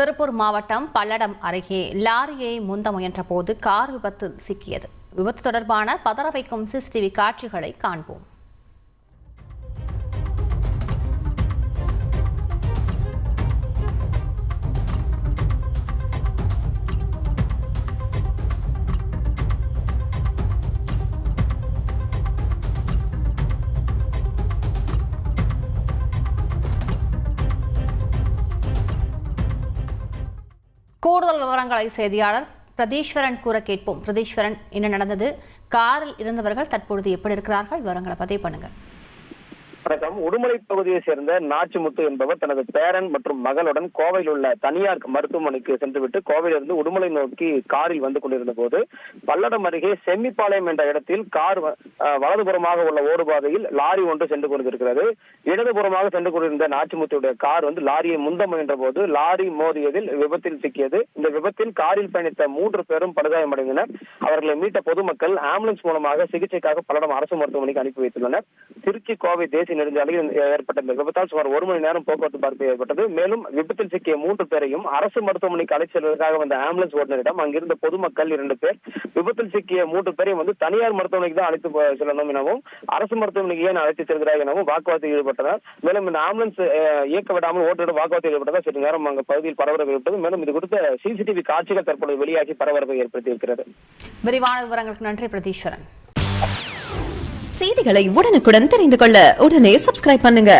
திருப்பூர் மாவட்டம் பல்லடம் அருகே லாரியை முந்த முயன்றபோது கார் விபத்து சிக்கியது. விபத்து தொடர்பான பதற வைக்கும் சிசிடிவி காட்சிகளை காண்போம். கூடுதல் விவரங்களை செய்தியாளர் பிரதீஸ்வரன் கூற கேட்போம். பிரதீஸ்வரன், என்ன நடந்தது? காரில் இருந்தவர்கள் தற்பொழுது எப்படி இருக்கிறார்கள்? விவரங்களை பதிவு பண்ணுங்க. வணக்கம். உடுமலை பகுதியை சேர்ந்த நாச்சிமுத்து என்பவர் தனது பேரன் மற்றும் மகளுடன் கோவையில் உள்ள தனியார் மருத்துவமனைக்கு சென்றுவிட்டு கோவையிலிருந்து உடுமலை நோக்கி காரில் வந்து கொண்டிருந்த போது பல்லடம் அருகே செம்மிப்பாளையம் என்ற இடத்தில் கார் வலதுபுறமாக உள்ள ஓடுபாதையில் லாரி ஒன்று சென்று கொண்டிருக்கிறது. இடதுபுறமாக சென்று கொண்டிருந்த நாச்சிமுத்துடைய கார் லாரியை முந்த முயன்ற போது லாரி மோதியதில் விபத்தில் சிக்கியது. இந்த விபத்தில் காரில் பயணித்த 3 பேரும் படுகாயமடைந்தனர். அவர்களை மீட்ட பொதுமக்கள் ஆம்புலன்ஸ் மூலமாக சிகிச்சைக்காக பல்லடம் அரசு மருத்துவமனைக்கு அனுப்பி வைத்துள்ளனர். திருச்சி கோவை தேசிய நெடுஞ்சாலையில் ஏற்பட்ட இந்த விபத்தால் சுமார் 1 மணி நேரம் போக்குவரத்து பாதிப்பு ஏற்பட்டது. மேலும் விபத்தில் சிக்கிய 3 பேரையும் அரசு மருத்துவமனைக்கு அழைத்து செல்வதற்காக வந்த ஆம்புலன்ஸ் ஓட்டுநரிடம் அங்கிருந்த பொதுமக்கள் 2 பேர் விபத்தில் சிக்கிய 3 பேரையும் தனியார் மருத்துவமனைக்கு தான் அழைத்து செல்லணும் எனவும் அரசு மருத்துவமனைக்கு ஏன் அழைத்து செல்கிறார் எனவும் வாக்குவாதத்தில் ஈடுபட்டனர். மேலும் இந்த ஆம்புலன்ஸ் இயக்க விடாமல் ஓட்டுநர் வாக்குவாதத்தில் ஈடுபட்டதால் சிறிது நேரம் அங்கு பகுதியில் பரபரப்பு ஏற்பட்டது. மேலும் இது குறித்த சிசிடிவி காட்சிகள் தற்போது வெளியாகி பரபரப்பை ஏற்படுத்தியிருக்கிறது. விரிவான விவரங்களுக்கு நன்றி பிரதீஸ்வரன். செய்திகளை உடனுக்குடன் தெரிந்து கொள்ள உடனே சப்ஸ்கிரைப் பண்ணுங்க.